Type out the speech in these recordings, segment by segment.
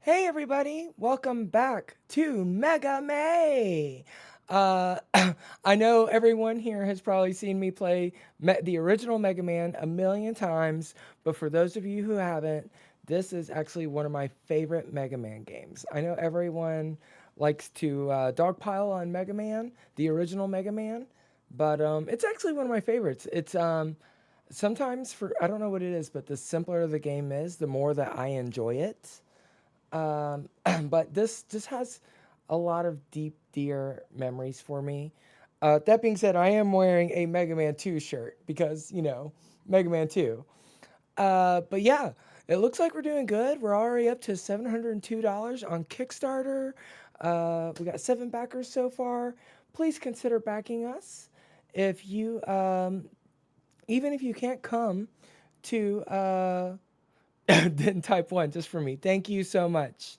Hey everybody, welcome back to Mega May. Uh, I know everyone here has probably seen me play the original Mega Man a million times, but for those of you who haven't, this is actually one of my favorite Mega Man games. I know everyone likes to dogpile on Mega Man, the original Mega Man, but it's actually one of my favorites. It's sometimes for I don't know what it is, but the simpler the game is, the more that I enjoy it. But this just has a lot of deep, dear memories for me. That being said, I am wearing a Mega Man 2 shirt because, Mega Man 2. But yeah, it looks like we're doing good. We're already up to $702 on Kickstarter. We got 7 backers so far. Please consider backing us. If you, even if you can't come to then type 1 just for me. Thank you so much.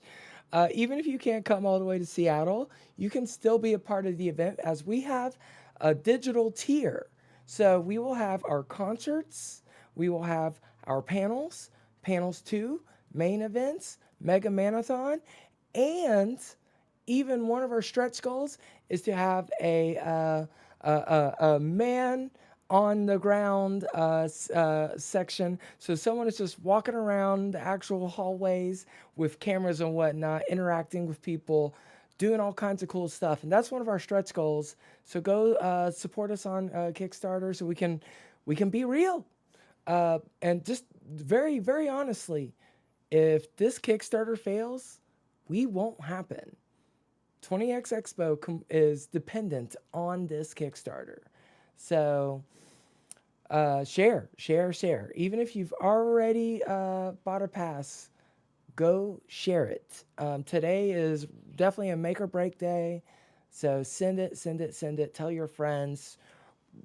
Even if you can't come all the way to Seattle, you can still be a part of the event as we have a digital tier. So we will have our concerts, we will have our panels 2, main events, Mega Manathon, and even one of our stretch goals is to have a man on the ground section. So someone is just walking around the actual hallways with cameras and whatnot, interacting with people, doing all kinds of cool stuff. And that's one of our stretch goals. So go support us on Kickstarter so we can be real. And just very, very honestly, if this Kickstarter fails, we won't happen. 20X Expo is dependent on this Kickstarter. So share. Even if you've already bought a pass, go share it. Today is definitely a make or break day. So send it. Tell your friends.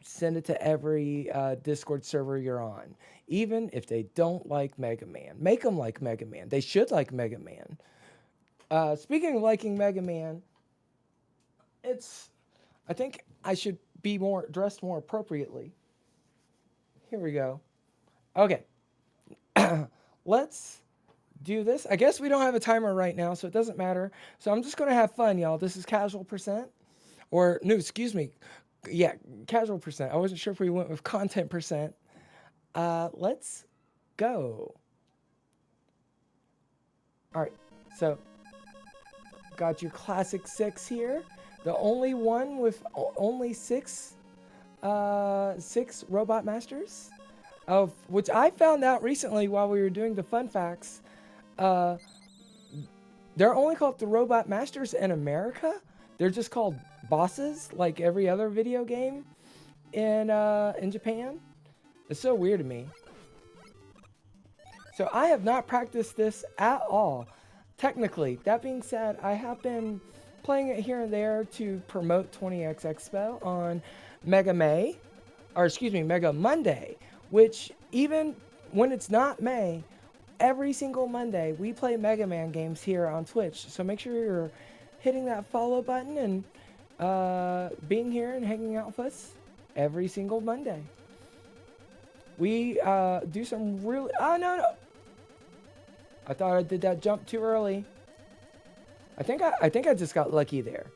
Send it to every Discord server you're on. Even if they don't like Mega Man, make them like Mega Man. They should like Mega Man. Speaking of liking Mega Man, I think I should be dressed more appropriately. Here we go. Okay. Let's do this. I guess we don't have a timer right now, so it doesn't matter. So I'm just going to have fun, y'all. This is casual percent. Or, no, excuse me. Yeah, casual percent. I wasn't sure if we went with content percent. Let's go. All right. So, got your classic 6 here. The only one with only 6 robot masters, of which I found out recently while we were doing the fun facts. Uh, they're only called the robot masters in America. They're just called bosses, like every other video game in Japan. It's so weird to me. So I have not practiced this at all. Technically, that being said, I have been playing it here and there to promote 20X Expo on Mega May, or excuse me, Mega Monday, which even when it's not May, every single Monday we play Mega Man games here on Twitch. So make sure you're hitting that follow button and being here and hanging out with us every single Monday. We do some really... Oh, no. I thought I did that jump too early. I think I just got lucky there.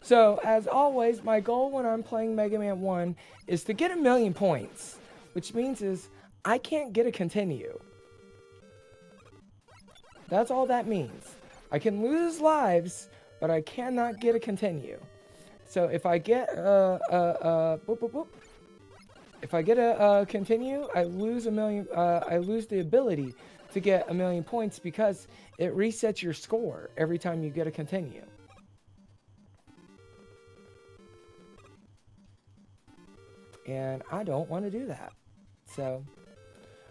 So, as always, my goal when I'm playing Mega Man 1 is to get 1,000,000 points, which means is I can't get a continue. That's all that means. I can lose lives, but I cannot get a continue. So if I get if I get a continue, I lose 1,000,000. I lose the ability to get 1,000,000 points because it resets your score every time you get a continue. And I don't want to do that. So,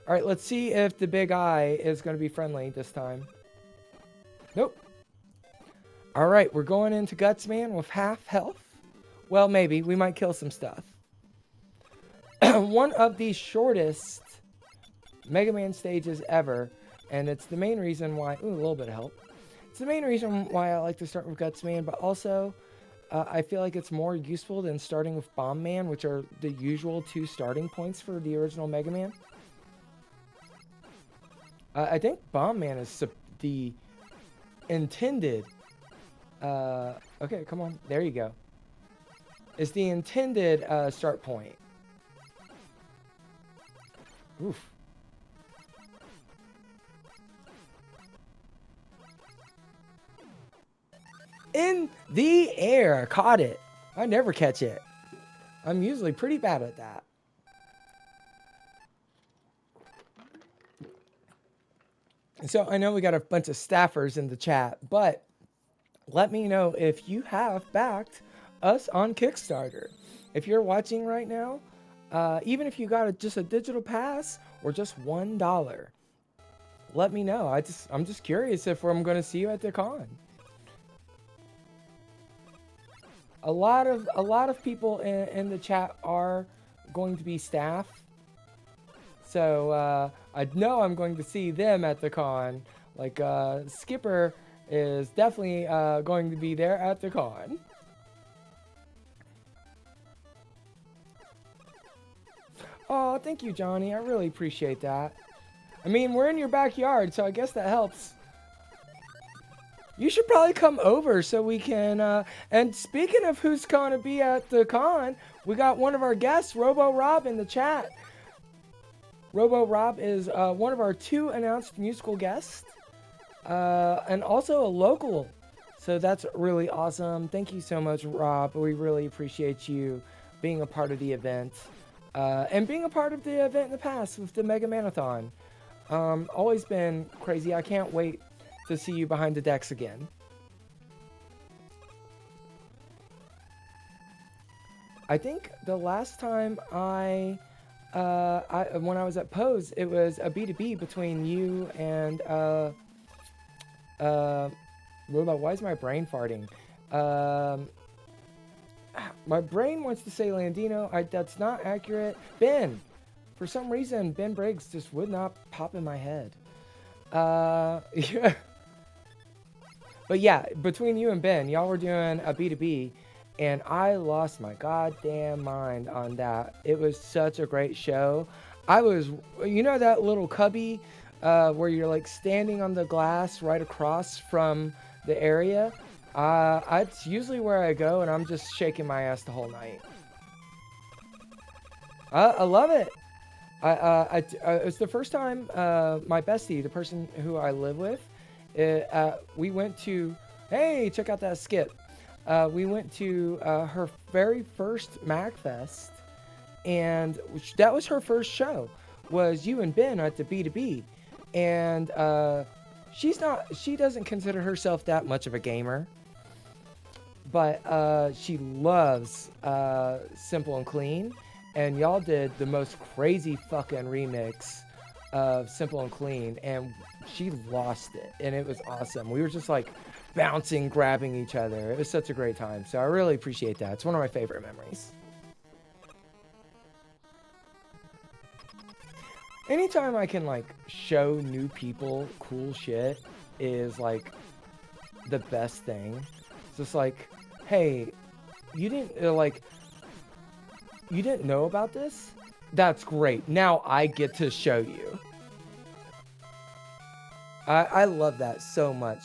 all right, let's see if the big eye is going to be friendly this time. Nope. All right, we're going into Guts Man with half health. Well, maybe. We might kill some stuff. One of the shortest Mega Man stages ever, and it's the main reason why... Ooh, a little bit of help. It's the main reason why I like to start with Guts Man, but also I feel like it's more useful than starting with Bomb Man, which are the usual 2 starting points for the original Mega Man. I think Bomb Man is the intended... okay, come on. There you go. Is the intended start point. Oof. In the air. Caught it. I never catch it. I'm usually pretty bad at that. So I know we got a bunch of staffers in the chat, but let me know if you have backed us on Kickstarter. If you're watching right now, even if you got just a digital pass or just $1, let me know. I'm just curious if I'm going to see you at the con. A lot of people in the chat are going to be staff, so I know I'm going to see them at the con. Like Skipper is definitely going to be there at the con. Oh, thank you, Johnny. I really appreciate that. I mean, we're in your backyard, so I guess that helps. You should probably come over so we can, and speaking of who's going to be at the con, we got one of our guests, Robo Rob, in the chat. Robo Rob is one of our 2 announced musical guests, and also a local. So that's really awesome. Thank you so much, Rob. We really appreciate you being a part of the event, and being a part of the event in the past with the Mega Manathon. Always been crazy. I can't wait to see you behind the decks again. I think the last time when I was at Pose, it was a B2B between you and Robot. Why is my brain farting? My brain wants to say Landino. That's not accurate. Ben. For some reason, Ben Briggs just would not pop in my head. Yeah. But yeah, between you and Ben, y'all were doing a B2B, and I lost my goddamn mind on that. It was such a great show. I was, you know that little cubby where you're like standing on the glass right across from the area? It's usually where I go, and I'm just shaking my ass the whole night. I love it. It's the first time my bestie, the person who I live with, we went to, hey, check out that skip. We went to her very first MagFest, and that was her first show, was you and Ben at the B2B. And she doesn't consider herself that much of a gamer, but she loves Simple and Clean. And y'all did the most crazy fucking remix of Simple and Clean, and she lost it, and it was awesome. We were just like bouncing, grabbing each other. It was such a great time, so I really appreciate that. It's one of my favorite memories. Anytime I can like show new people cool shit is like the best thing. It's just like, hey, you didn't you didn't know about this? That's great. Now I get to show you. I love that so much.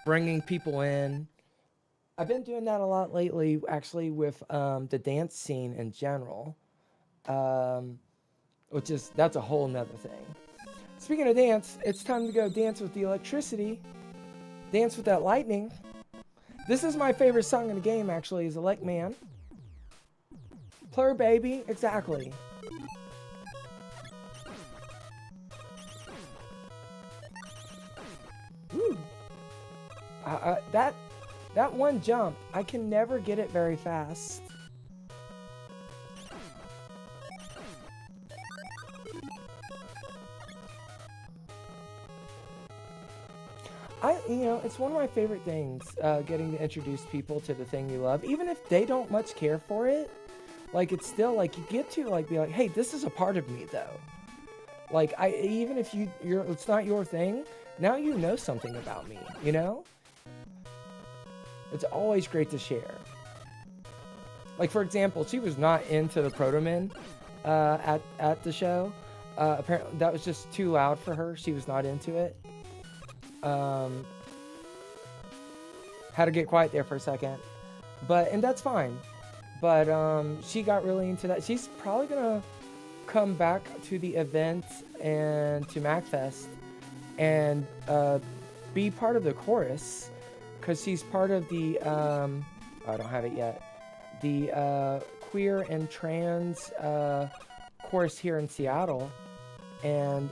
Bringing people in. I've been doing that a lot lately, actually, with the dance scene in general. That's a whole nother thing. Speaking of dance, it's time to go dance with the electricity. Dance with that lightning. This is my favorite song in the game, actually, is Elect Man. Plur baby, exactly. Ooh. That one jump, I can never get it very fast. It's one of my favorite things, getting to introduce people to the thing you love, even if they don't much care for it. Like, it's still like you get to like be like, hey, this is a part of me though. Like, even if it's not your thing, now you know something about me, you know? It's always great to share. Like, for example, she was not into the Proto Men at the show. Apparently, that was just too loud for her. She was not into it. Had to get quiet there for a second. And that's fine. But she got really into that. She's probably going to come back to the event and to MacFest and be part of the chorus, because she's part of the I don't have it yet, the queer and trans chorus here in Seattle. And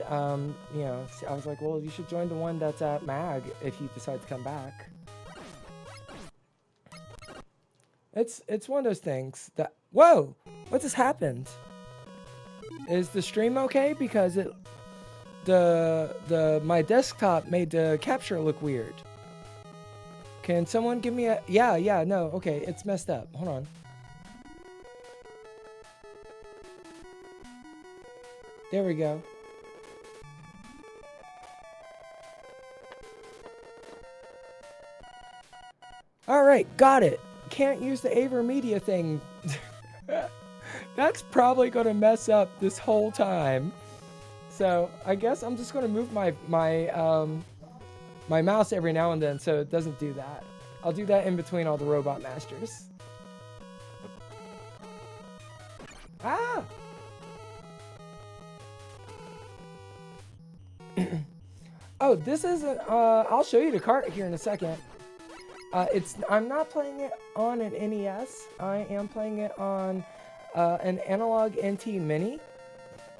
you know, I was like, well, you should join the one that's at MAG if you decide to come back. It's one of those things that, whoa, what just happened? Is the stream okay? Because my desktop made the capture look weird. Can someone give me a, yeah, no, okay, it's messed up. Hold on. There we go. All right, got it. Can't use the AverMedia thing. That's probably going to mess up this whole time. So I guess I'm just going to move my mouse every now and then so it doesn't do that. I'll do that in between all the Robot Masters. Ah! Oh, this isn't, I'll show you the cart here in a second. I'm not playing it on an NES. I am playing it on an analog NT Mini,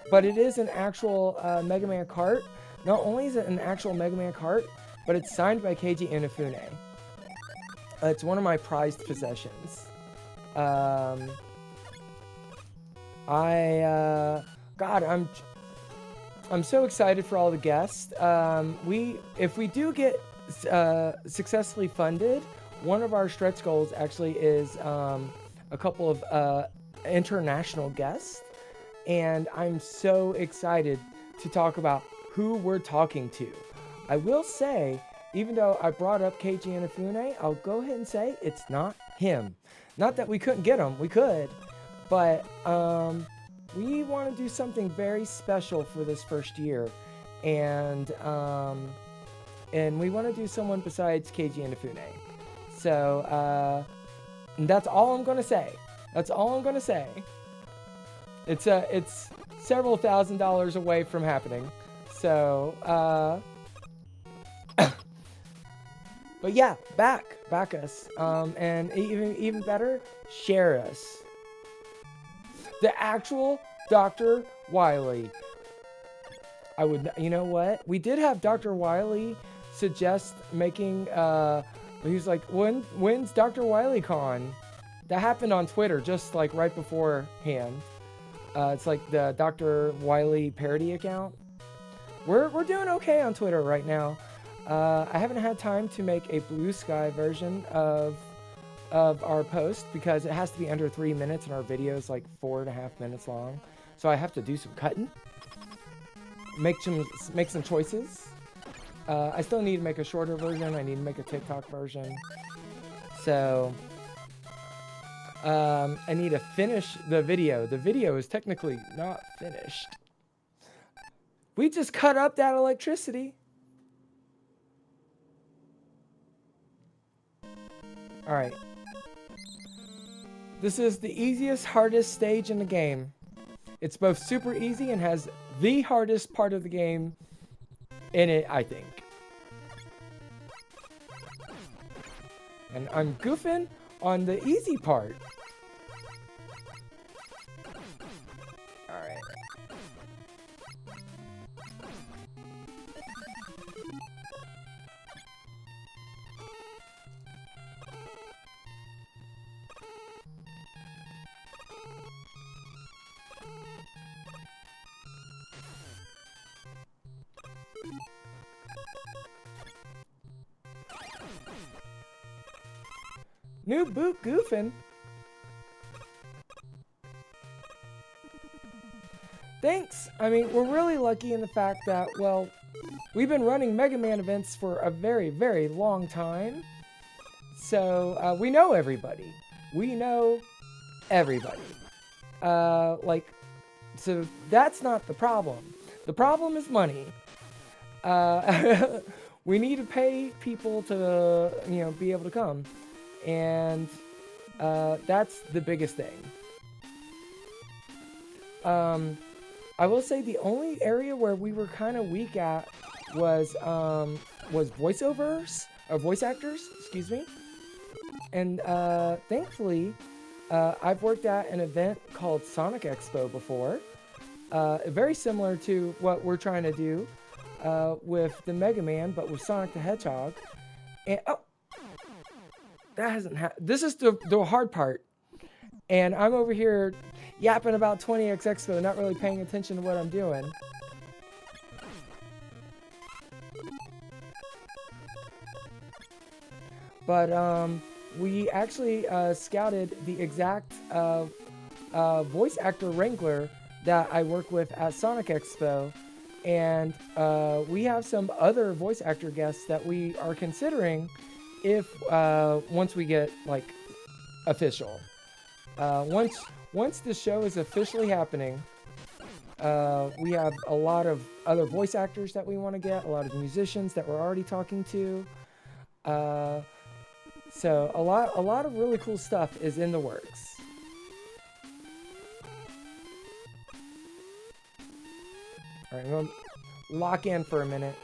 but it is an actual Mega Man cart. Not only is it an actual Mega Man cart, but it's signed by Keiji Inafune. It's one of my prized possessions. God, I'm so excited for all the guests. If we do get successfully funded, one of our stretch goals actually is a couple of international guests, and I'm so excited to talk about who we're talking to. I will say, even though I brought up Keiji Inafune, I'll go ahead and say it's not him. Not that we couldn't get him, we could, but we want to do something very special for this first year, and we want to do someone besides Keiji Inafune. So that's all I'm gonna say. That's all I'm gonna say. It's several $1,000s away from happening. So but yeah, back us. And even better, share us. The actual Dr. Wily. You know what? We did have Dr. Wily suggest making, he was like, when's Dr. Wily Con? That happened on Twitter, just like right beforehand. It's like the Dr. Wily parody account. We're doing okay on Twitter right now. I haven't had time to make a blue sky version of our post because it has to be under 3 minutes and our video is like 4.5 minutes long. So I have to do some cutting, make some choices. I still need to make a shorter version. I need to make a TikTok version. So I need to finish the video. The video is technically not finished. We just cut up that electricity. All right. This is the easiest, hardest stage in the game. It's both super easy and has the hardest part of the game in it, I think. And I'm goofing on the easy part. All right. New boot goofing. Thanks. I mean, we're really lucky in the fact that, well, we've been running Mega Man events for a very, very long time. So we know everybody. We know everybody. Like, so that's not the problem. The problem is money. We need to pay people to, be able to come. And that's the biggest thing. I will say the only area where we were kind of weak at was voiceovers, or voice actors, excuse me. And thankfully, I've worked at an event called Sonic Expo before. Very similar to what we're trying to do with the Mega Man, but with Sonic the Hedgehog. And that hasn't happened. This is the hard part. And I'm over here yapping about 20X Expo, not really paying attention to what I'm doing. But we actually scouted the exact voice actor wrangler that I work with at Sonic Expo. And we have some other voice actor guests that we are considering if once we get like official. Once the show is officially happening, we have a lot of other voice actors that we want to get, a lot of musicians that we're already talking to. So a lot of really cool stuff is in the works. All right, I'm gonna lock in for a minute.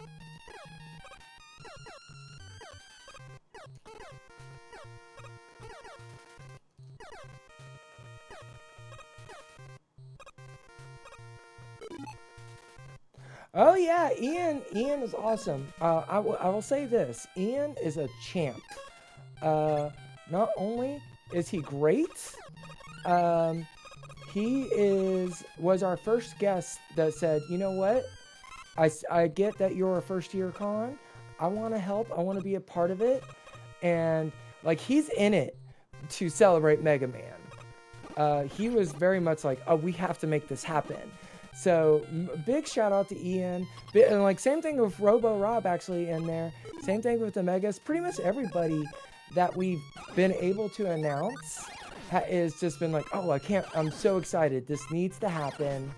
Oh yeah, Ian is awesome. I will say this, Ian is a champ. Not only is he great, he was our first guest that said, you know what, I get that you're a first year con, I want to help, I want to be a part of it, and like he's in it to celebrate Mega Man. He was very much like, oh, we have to make this happen. So big shout out to Ian. And like same thing with Robo Rob actually in there. Same thing with the Megas. Pretty much everybody that we've been able to announce has just been like, oh, I'm so excited. This needs to happen.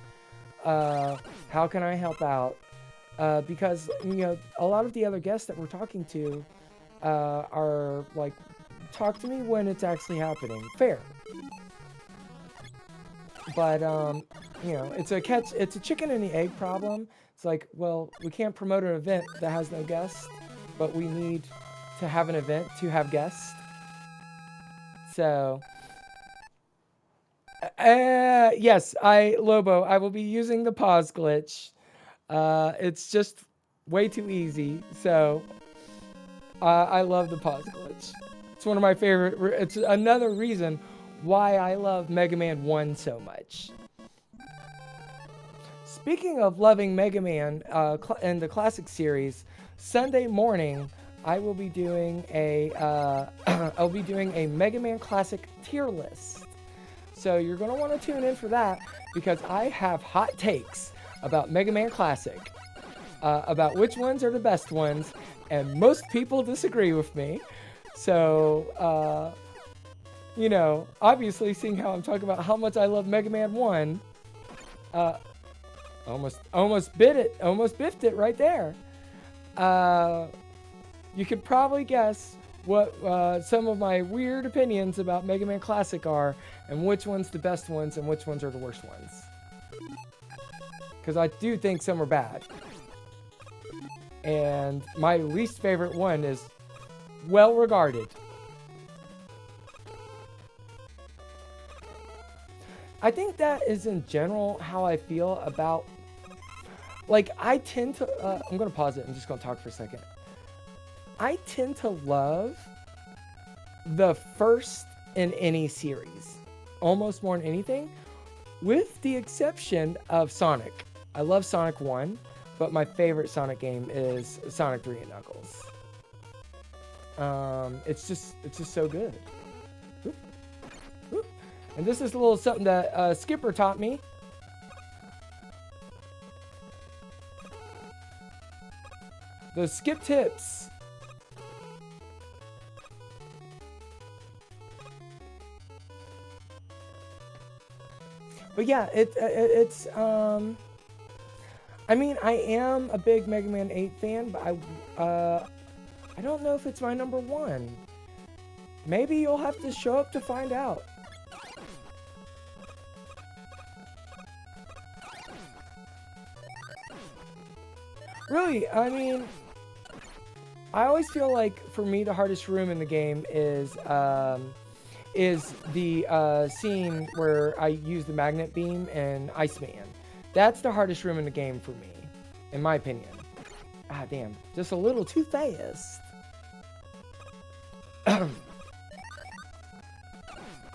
How can I help out? Because, a lot of the other guests that we're talking to are like, talk to me when it's actually happening. Fair. But, it's a chicken and the egg problem. It's like, well, we can't promote an event that has no guests, but we need to have an event to have guests. So, yes, Lobo, I will be using the pause glitch. It's just way too easy. So, I love the pause glitch. It's one of my favorite. It's another reason why I love Mega Man 1 so much. Speaking of loving Mega Man and the classic series, Sunday morning I will be doing a Mega Man Classic tier list. So you're gonna want to tune in for that because I have hot takes about Mega Man Classic, about which ones are the best ones, and most people disagree with me. So obviously seeing how I'm talking about how much I love Mega Man 1, almost biffed it right there. You could probably guess what some of my weird opinions about Mega Man Classic are, and which one's the best ones and which ones are the worst ones. Because I do think some are bad. And my least favorite one is well regarded. I think that is in general how I feel about, like, I tend to, I'm going to pause it. I'm just going to talk for a second. I tend to love the first in any series, almost more than anything, with the exception of Sonic. I love Sonic 1, but my favorite Sonic game is Sonic 3 and Knuckles. It's just so good. Oop. Oop. And this is a little something that Skipper taught me. The skip tips. But yeah, it's I mean, I am a big Mega Man 8 fan, but I don't know if it's my number one. Maybe you'll have to show up to find out. Really, I mean, I always feel like for me the hardest room in the game is the scene where I use the magnet beam and Iceman. That's the hardest room in the game for me, in my opinion. Ah, damn, just a little too fast.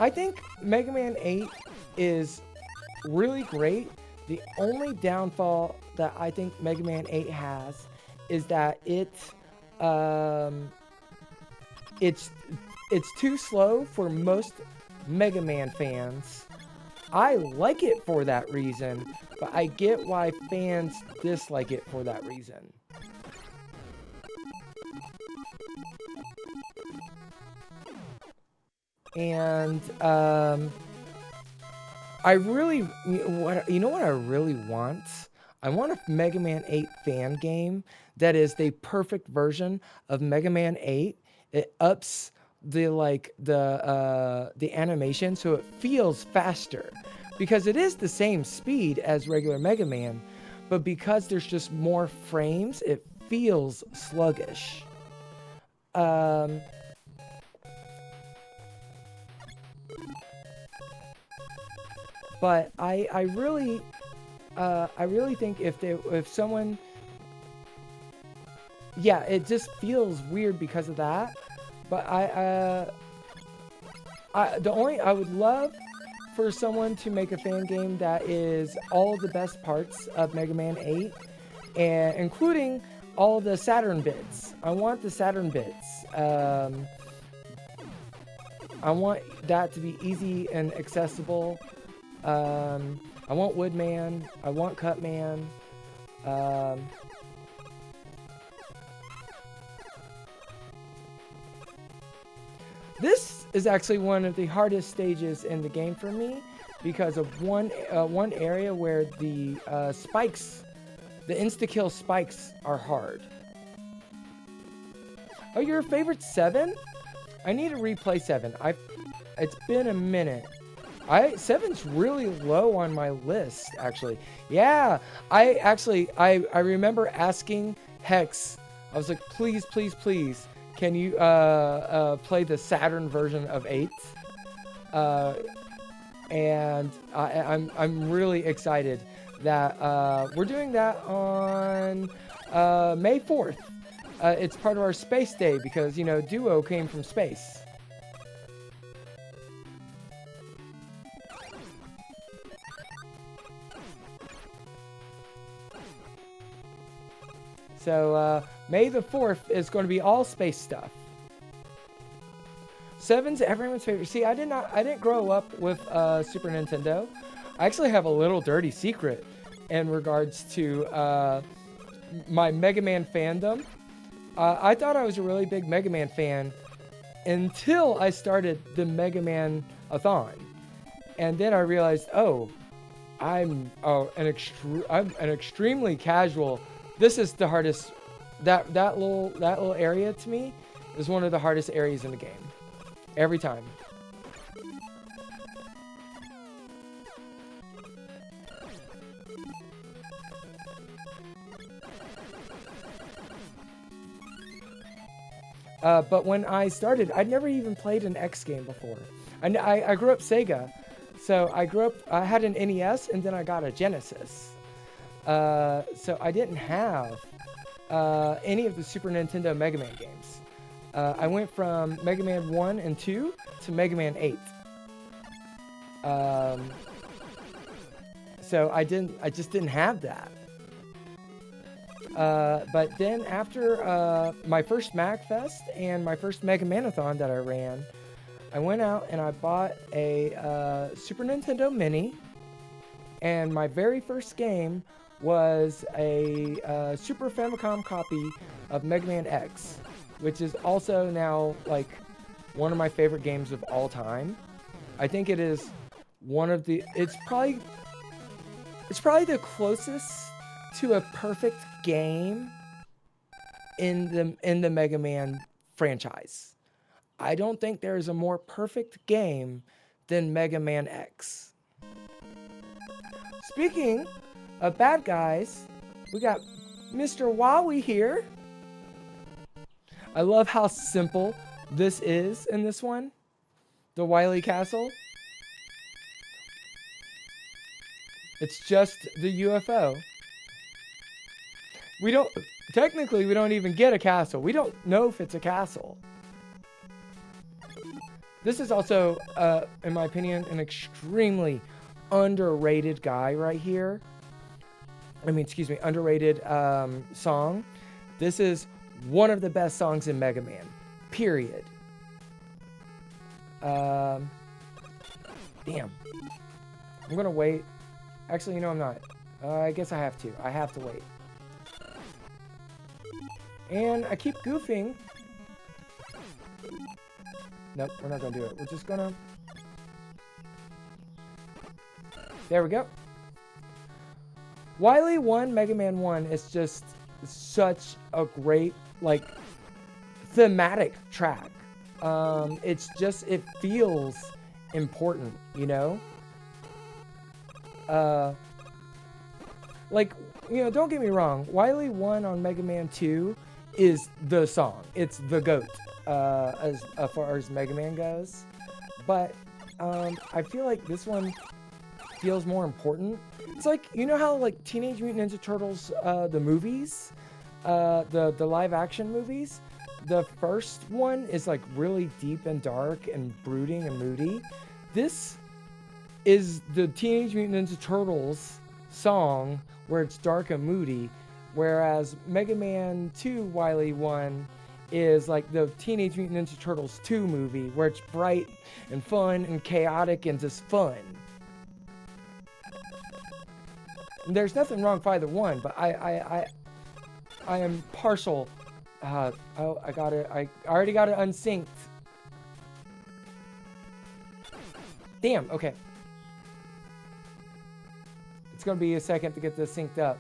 I think Mega Man 8 is really great. The only downfall that I think Mega Man 8 has is that it's too slow for most Mega Man fans. I like it for that reason, but I get why fans dislike it for that reason. And I really, you know what I really want? I want a Mega Man 8 fan game that is the perfect version of Mega Man 8. It ups the animation so it feels faster, because it is the same speed as regular Mega Man, but because there's just more frames, it feels sluggish. But I really think if someone, yeah, it just feels weird because of that. But I would love for someone to make a fan game that is all the best parts of Mega Man 8, and including all the Saturn bits. I want the Saturn bits. I want that to be easy and accessible. I want Woodman. I want Cutman. This is actually one of the hardest stages in the game for me because of one area where the spikes, the insta-kill spikes are hard. Oh, your favorite 7? I need to replay 7. It's been a minute. 7's really low on my list, actually. Yeah, I remember asking Hex. I was like, please, please, please, can you play the Saturn version of 8? And I'm really excited that we're doing that on May 4th. It's part of our Space Day because, you know, Duo came from space. So May the 4th is going to be all space stuff. 7's everyone's favorite. See, I didn't grow up with Super Nintendo. I actually have a little dirty secret in regards to my Mega Man fandom. I thought I was a really big Mega Man fan until I started the Mega Man-a-thon. And then I realized, oh, I'm an extremely casual. This is the hardest. That little area to me is one of the hardest areas in the game. Every time. But when I started, I'd never even played an X game before. I grew up Sega, so I had an NES and then I got a Genesis. So I didn't have any of the Super Nintendo Mega Man games. I went from Mega Man 1 and 2 to Mega Man 8. So I just didn't have that. But then after my first MagFest and my first Mega Man-a-thon that I ran, I went out and I bought a Super Nintendo Mini, and my very first game was a Super Famicom copy of Mega Man X, which is also now like one of my favorite games of all time. I think it is it's probably the closest to a perfect game in the Mega Man franchise. I don't think there is a more perfect game than Mega Man X. Speaking of bad guys, we got Mr. Wowie here. I love how simple this is in this one. The Wily Castle. It's just the UFO. Technically, we don't even get a castle. We don't know if it's a castle. This is also, in my opinion, an extremely underrated guy right here. Underrated song. This is one of the best songs in Mega Man, period. Damn. I'm gonna wait. Actually, I'm not. I guess I have to. I have to wait. And I keep goofing. Nope, we're not gonna do it. We're just gonna... There we go. Wily 1, Mega Man 1 is just such a great, thematic track. It feels important, don't get me wrong. Wily 1 on Mega Man 2 is the song. It's the GOAT, as far as Mega Man goes. But, I feel like this one feels more important. It's how Teenage Mutant Ninja Turtles, the movies, the live action movies, the first one is really deep and dark and brooding and moody. This is the Teenage Mutant Ninja Turtles song where it's dark and moody, whereas Mega Man 2 Wily 1 is the Teenage Mutant Ninja Turtles 2 movie where it's bright and fun and chaotic and just fun. There's nothing wrong with either one, but I am partial. I already got it unsynced. Damn, okay. It's gonna be a second to get this synced up.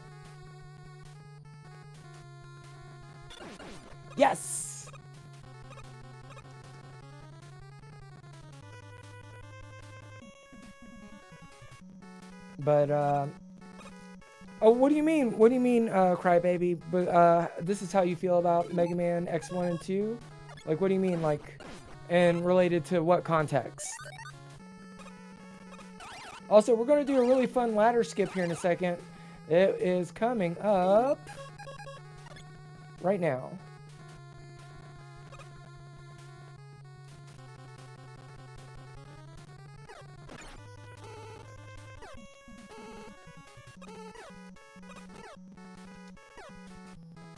Yes! But, oh, what do you mean? What do you mean, Crybaby? But, this is how you feel about Mega Man X1 and 2? What do you mean, and related to what context? Also, we're going to do a really fun ladder skip here in a second. It is coming up right now.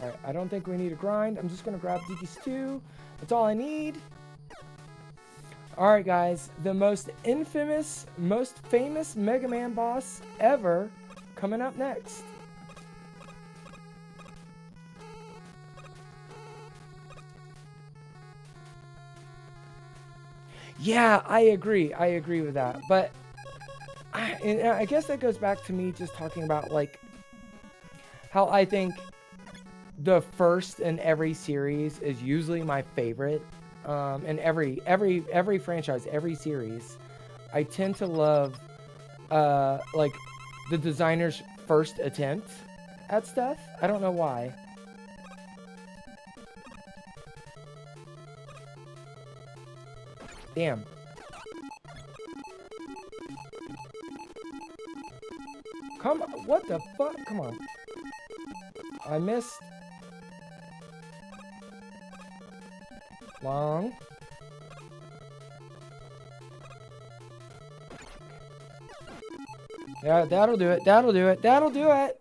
Alright, I don't think we need a grind. I'm just going to grab these two. That's all I need. Alright guys, the most infamous, most famous Mega Man boss ever coming up next. Yeah, I agree with that. But I guess that goes back to me just talking about how I think the first in every series is usually my favorite. In every franchise, every series, I tend to love the designer's first attempt at stuff. I don't know why. Damn. Come on, what the fuck? Come on. I missed. Long. Yeah, that'll do it. That'll do it. That'll do it.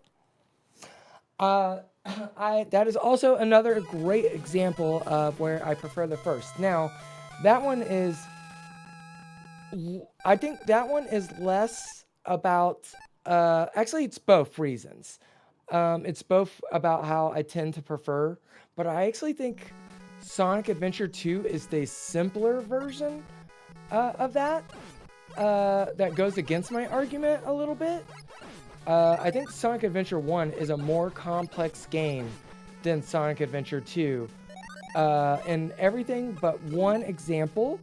That is also another great example of where I prefer the first. Now, that one is, I think that one is less about, actually it's both reasons. It's both about how I tend to prefer, but I actually think Sonic Adventure 2 is the simpler version of that. that goes against my argument a little bit. I think Sonic Adventure 1 is a more complex game than Sonic Adventure 2. In everything but one example,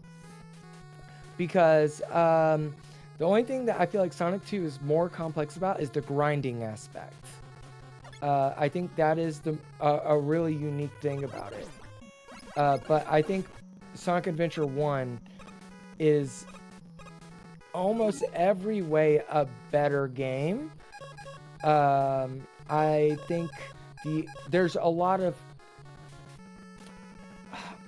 because the only thing that I feel like Sonic 2 is more complex about is the grinding aspect. I think that is a really unique thing about it. But I think Sonic Adventure 1 is almost every way a better game. I think there's a lot of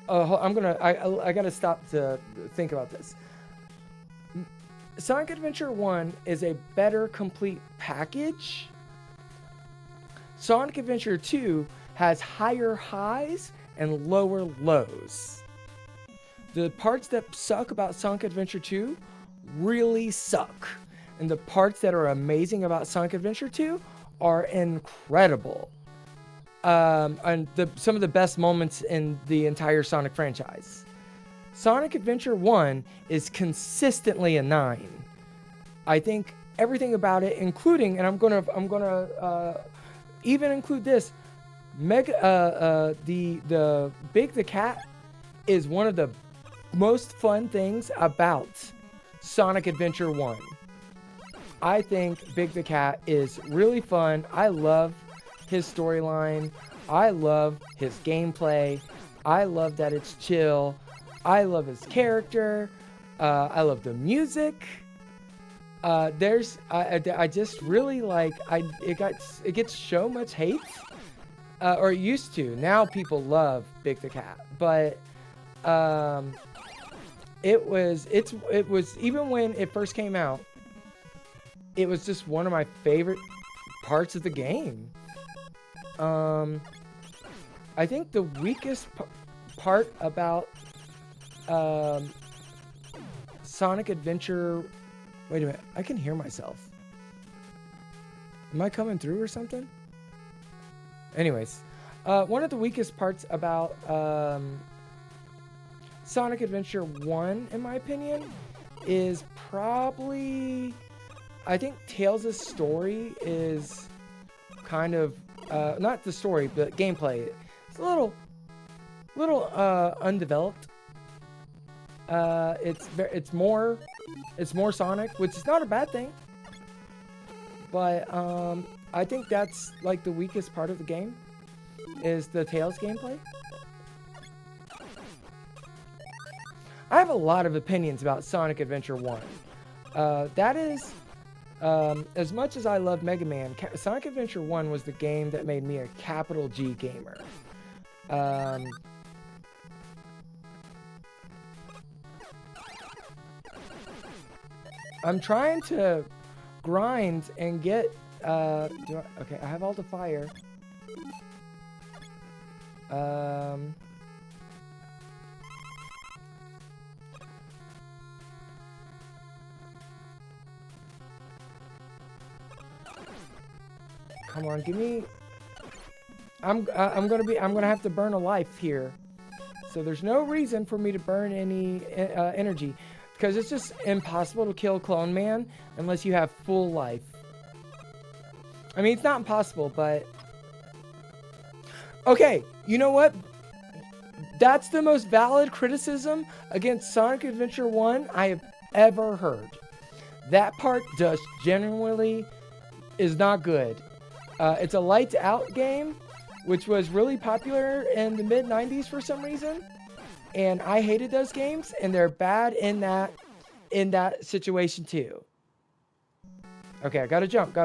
I gotta stop to think about this. Sonic Adventure 1 is a better complete package. Sonic Adventure 2 has higher highs and lower lows. The parts that suck about Sonic Adventure 2 really suck. And the parts that are amazing about Sonic Adventure 2 are incredible. And some of the best moments in the entire Sonic franchise. Sonic Adventure 1 is consistently a 9. I think everything about it, including, and I'm gonna even include this, the Big the Cat is one of the most fun things about Sonic Adventure 1. I think Big the Cat is really fun. I love his storyline. I love his gameplay. I love that it's chill. I love his character. I love the music. I just really like it gets so much hate, or it used to. Now people love Big the Cat, but it was even when it first came out, it was just one of my favorite parts of the game. I think the weakest part about Sonic Adventure... Wait a minute, I can hear myself. Am I coming through or something? Anyways, one of the weakest parts about Sonic Adventure 1, in my opinion, is probably... I think Tails' story is kind of... not the story, but gameplay. It's a little undeveloped. It's more Sonic, which is not a bad thing. But I think that's like the weakest part of the game, is the Tails gameplay. I have a lot of opinions about Sonic Adventure 1. That is, as much as I love Mega Man, Sonic Adventure 1 was the game that made me a capital G gamer. I'm trying to grind and get, okay, I have all the fire. Come on, give me... I'm gonna have to burn a life here. So there's no reason for me to burn any energy. Because it's just impossible to kill Clone Man unless you have full life. I mean, it's not impossible, but... Okay, you know what? That's the most valid criticism against Sonic Adventure 1 I have ever heard. That part just genuinely is not good. It's a lights out game, which was really popular in the mid-90s for some reason. And I hated those games, and they're bad in that situation too. Okay, I gotta jump.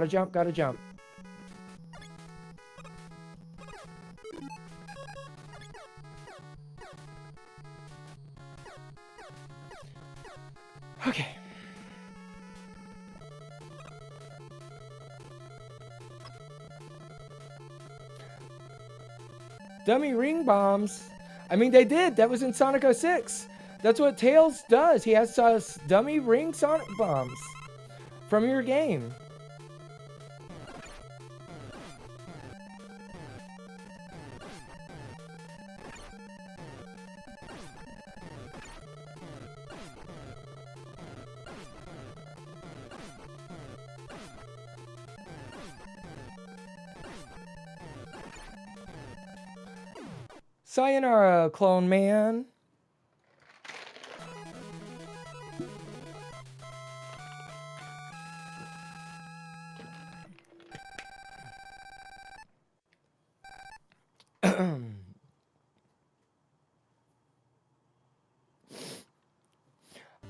Okay. Dummy ring bombs. I mean, they did. That was in Sonic 06. That's what Tails does. He has dummy ring Sonic bombs from your game. Sayonara, Clone Man.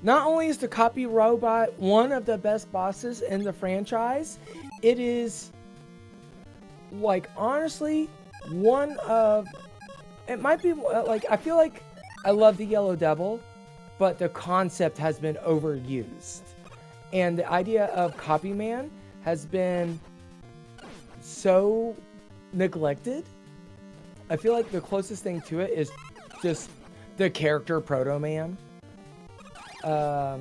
Not only is the copy robot one of the best bosses in the franchise, it is, like, honestly, one of... It might be, like, I feel like I love the Yellow Devil, but the concept has been overused. And the idea of Copy Man has been so neglected. I feel like the closest thing to it is just the character Proto Man. But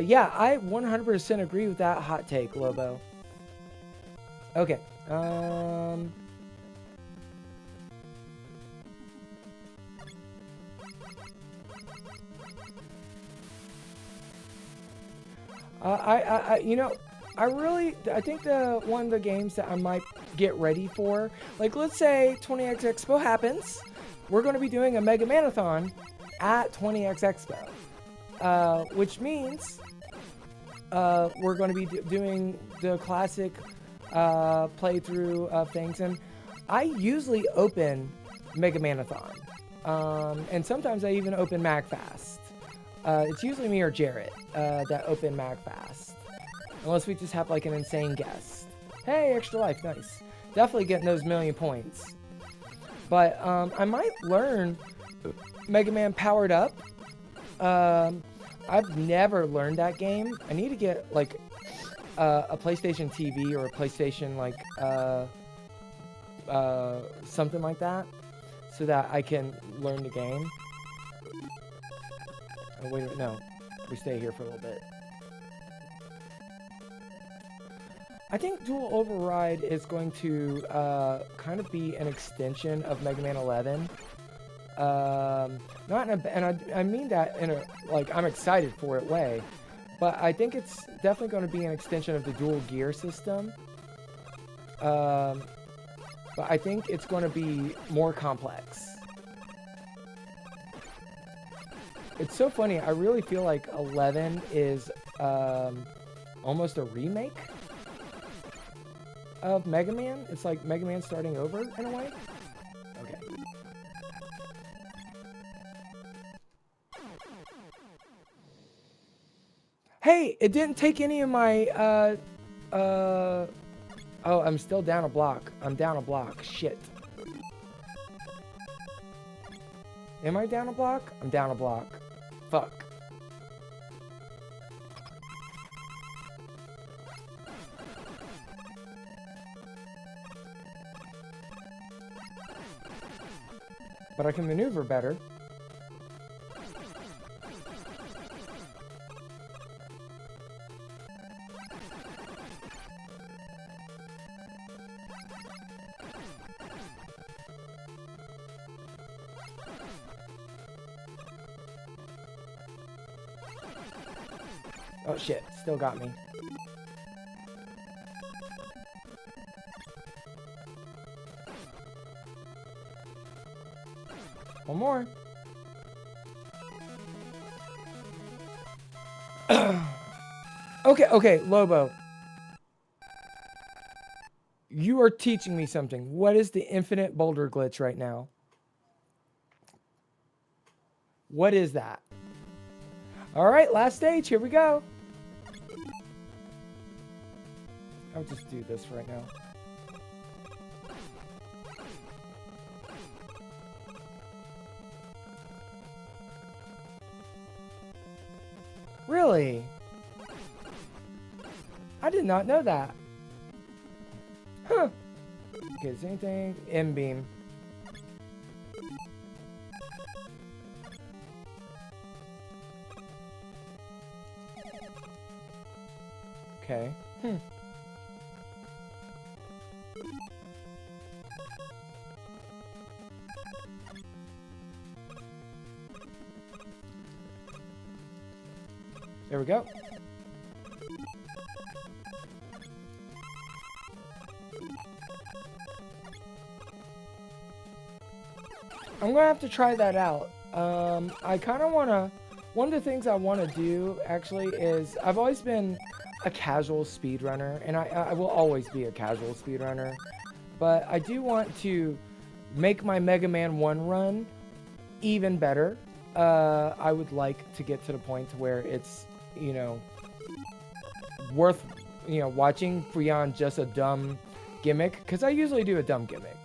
yeah, I 100% agree with that hot take, Lobo. Okay. You know, I think one of the games that I might get ready for, like, let's say 20X Expo happens, we're going to be doing a Mega Manathon at 20X Expo, which means we're going to be doing the classic playthrough of things, and I usually open Mega Manathon, and sometimes I even open MagFast. It's usually me or Jarrett that open MagFast, unless we just have like an insane guest. Hey, extra life, nice. Definitely getting those 1,000,000 points. But I might learn Mega Man Powered Up. I've never learned that game. I need to get like a PlayStation TV or a PlayStation like something like that, so that I can learn the game. Oh, wait, no. We stay here for a little bit. I think Dual Override is going to kind of be an extension of Mega Man 11. Not in a, and I mean that in a, like, I'm excited for it way. But I think it's definitely going to be an extension of the dual gear system. But I think it's going to be more complex. It's so funny. I really feel like 11 is almost a remake of Mega Man. It's like Mega Man starting over in a way. Okay. Hey, it didn't take any of my oh, I'm still down a block. I'm down a block. Shit. Am I down a block? I'm down a block. Fuck. But I can maneuver better. Oh shit, still got me. One more. Okay, Lobo. You are teaching me something. What is the infinite boulder glitch right now? What is that? All right, last stage. Here we go. I'll just do this right now. Really? I did not know that. Huh. Okay, is anything? M-beam. Okay. There we go. I'm gonna have to try that out. I kind of wanna. One of the things I want to do actually is I've always been a casual speedrunner, and I will always be a casual speedrunner. But I do want to make my Mega Man 1 run even better. I would like to get to the point to where it's, you know, worth, you know, watching beyond just a dumb gimmick, because I usually do a dumb gimmick.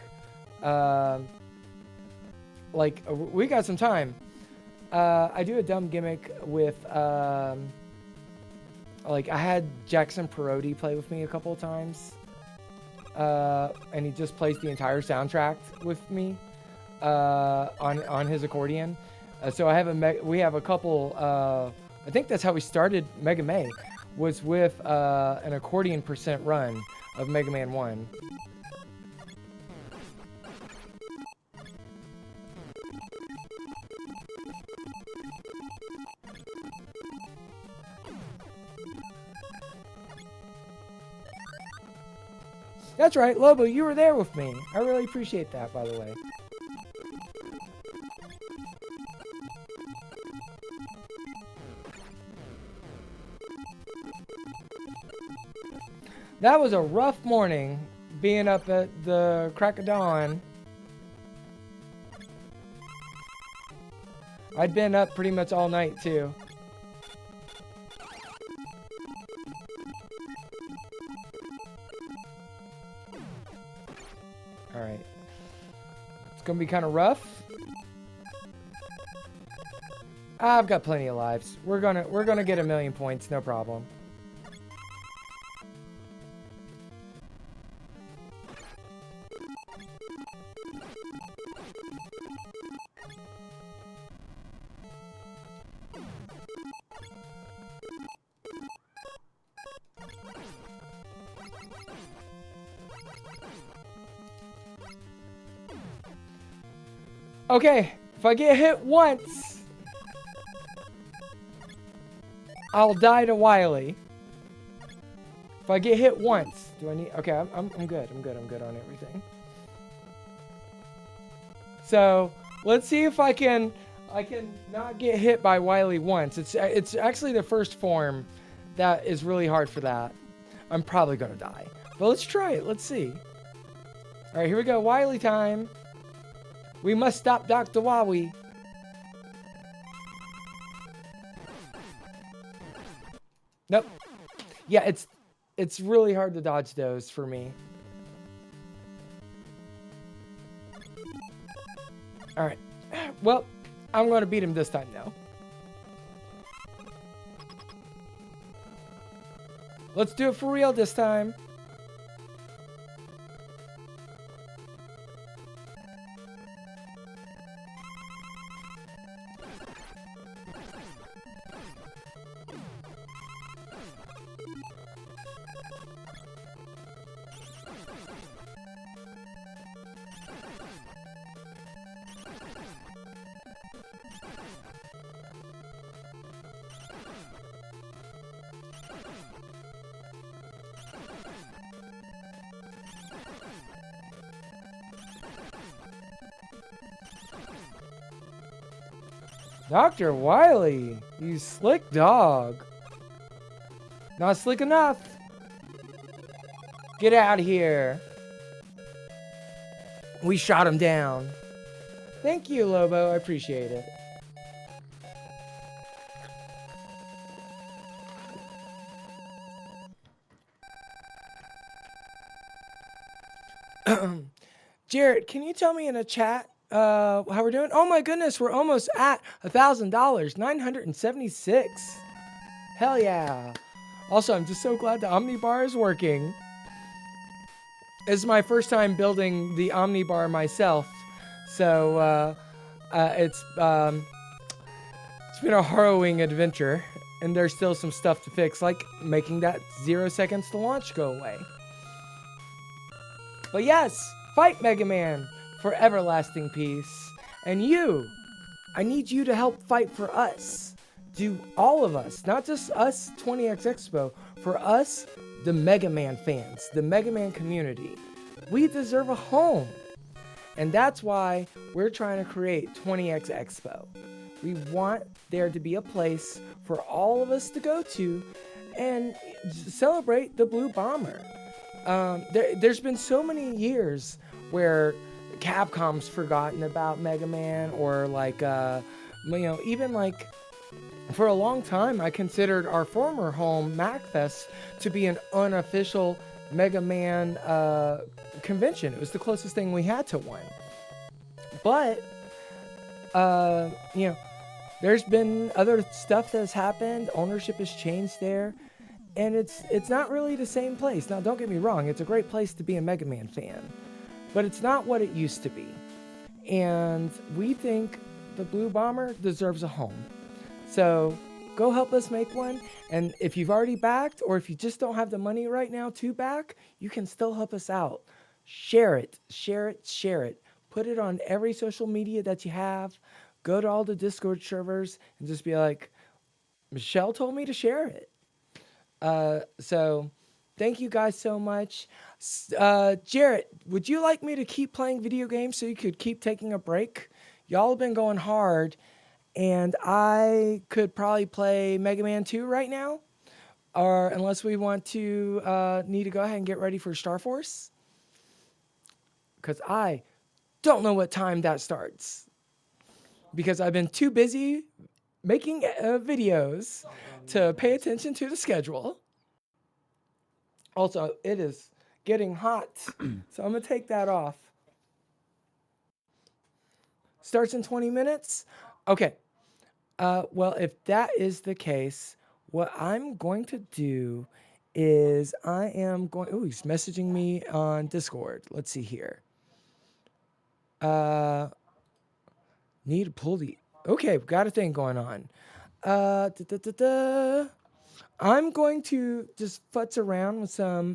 Like, we got some time. I do a dumb gimmick with, like, I had Jackson Perotti play with me a couple of times. And he just plays the entire soundtrack with me on his accordion. So I have we have a couple. I think that's how we started Mega May, was with an accordion % run of Mega Man 1. That's right, Lobo, you were there with me. I really appreciate that, by the way. That was a rough morning, being up at the crack of dawn. I'd been up pretty much all night, too. Alright. It's gonna be kind of rough. I've got plenty of lives. We're gonna get 1,000,000 points, no problem. Okay, if I get hit once, I'll die to Wily. If I get hit once, do I need? Okay, I'm good. I'm good on everything. So let's see if I can not get hit by Wily once. It's actually the first form that is really hard for that. I'm probably gonna die, but let's try it. Let's see. All right, here we go. Wily time. We must stop Dr. Wowie. Nope. Yeah, it's really hard to dodge those for me. All right. Well, I'm going to beat him this time, though. Let's do it for real this time. Dr. Wily, you slick dog. Not slick enough. Get out of here. We shot him down. Thank you, Lobo. I appreciate it. Jarrett, can you tell me in a chat how we're doing? Oh my goodness, we're almost at $1,000, 976. Hell yeah. Also, I'm just so glad the Omnibar is working. This is my first time building the Omnibar myself, so it's been a harrowing adventure, and there's still some stuff to fix, like making that 0 seconds to launch go away. But yes, fight Mega Man for everlasting peace. And you, I need you to help fight for us. Do all of us, not just us 20X Expo, for us, the Mega Man fans, the Mega Man community. we deserve a home. And that's why we're trying to create 20X Expo. We want there to be a place for all of us to go to and celebrate the Blue Bomber. There's been so many years where Capcom's forgotten about Mega Man, or like, even like for a long time, I considered our former home, MacFest, to be an unofficial Mega Man convention. It was the closest thing we had to one. But, there's been other stuff that's happened. Ownership has changed there. And it's not really the same place. Now, don't get me wrong. It's a great place to be a Mega Man fan. But it's not what it used to be. And we think the Blue Bomber deserves a home. So go help us make one. And if you've already backed, or if you just don't have the money right now to back, you can still help us out. Share it, share it, share it. Put it on every social media that you have. Go to all the Discord servers and just be like, Michelle told me to share it. So thank you guys so much. Jarrett, would you like me to keep playing video games so you could keep taking a break? Y'all have been going hard, and I could probably play Mega Man 2 right now, or unless we want to need to go ahead and get ready for Star Force, because I don't know what time that starts, because I've been too busy making videos to pay attention to the schedule. Also, it is getting hot, so I'm going to take that off. Starts in 20 minutes? Okay. Well, if that is the case, what I'm going to do is I am going... Oh, he's messaging me on Discord. Let's see here. Need to pull the... Okay, we've got a thing going on. I'm going to just futz around with some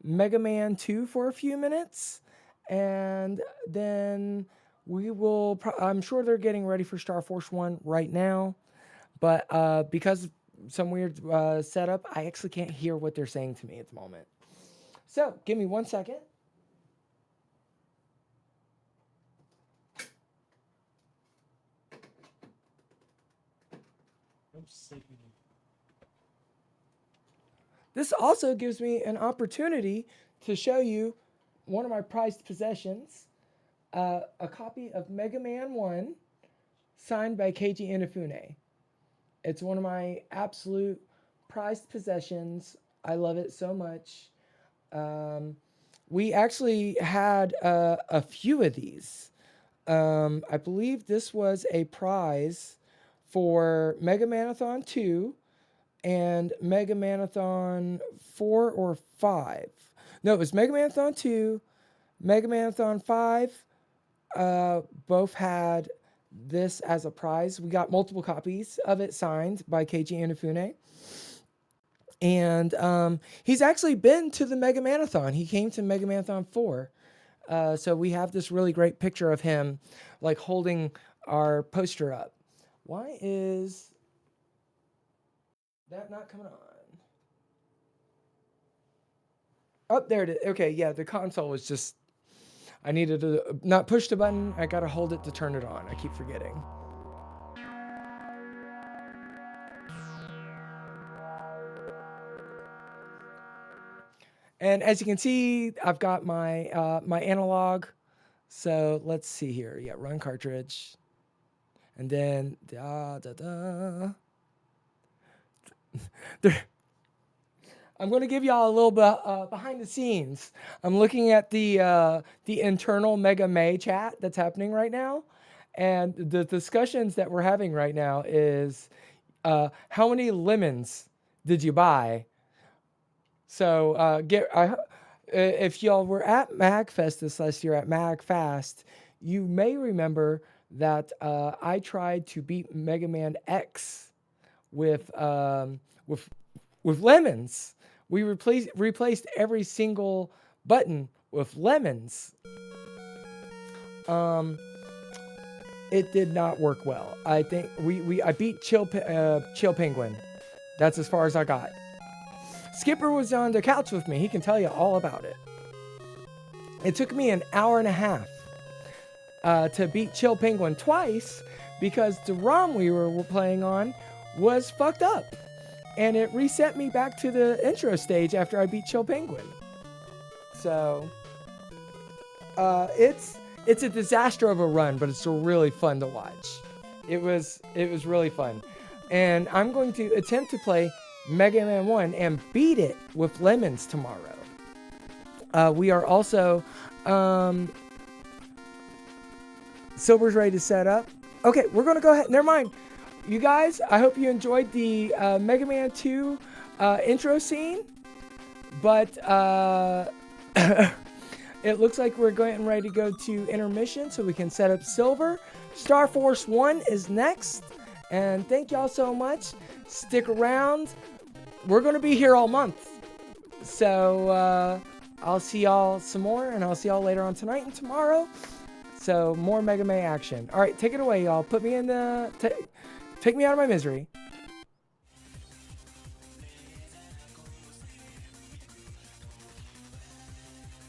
Mega Man 2 for a few minutes, and then we will... I'm sure they're getting ready for Star Force 1 right now, but because of some weird setup, I actually can't hear what they're saying to me at the moment. So, give me 1 second. This also gives me an opportunity to show you one of my prized possessions, a copy of Mega Man 1 signed by Keiji Inafune. It's one of my absolute prized possessions. I love it so much. We actually had a few of these. I believe this was a prize for Mega Man-a-thon 2 and Mega Man-a-thon 4 or 5. No, it was Mega Man-a-thon 2, Mega Man-a-thon 5. Both had this as a prize. We got multiple copies of it signed by Keiji Inafune. And he's actually been to the Mega Man-a-thon. He came to Mega Man-a-thon 4. So we have this really great picture of him like holding our poster up. Why is that not coming on? Oh, there it is. Okay, yeah, the console was just... I needed to not push the button. I gotta hold it to turn it on. I keep forgetting. And as you can see, I've got my my analog. So let's see here. Yeah, run cartridge. And then I'm going to give y'all a little bit behind the scenes. I'm looking at the internal Mega May chat that's happening right now, and the discussions that we're having right now is how many lemons did you buy? So if y'all were at MagFest this last year at MagFast, you may remember that I tried to beat Mega Man X with lemons. We replaced every single button with lemons. It did not work well. I think I beat Chill Penguin. That's as far as I got. Skipper was on the couch with me. He can tell you all about it. It took me an hour and a half to beat Chill Penguin twice because the ROM we were playing on was fucked up. And it reset me back to the intro stage after I beat Chill Penguin. So, it's a disaster of a run, but it's really fun to watch. It was really fun. And I'm going to attempt to play Mega Man 1 and beat it with lemons tomorrow. We are also... Silver's ready to set up. Okay, we're going to go ahead. Never mind. You guys, I hope you enjoyed the Mega Man 2 intro scene. But it looks like we're getting ready to go to intermission so we can set up Silver. Star Force 1 is next. And thank y'all so much. Stick around. We're going to be here all month. So I'll see y'all some more, and I'll see y'all later on tonight and tomorrow. So more Mega Man action. All right, take it away, y'all. Put me in the... Take me out of my misery.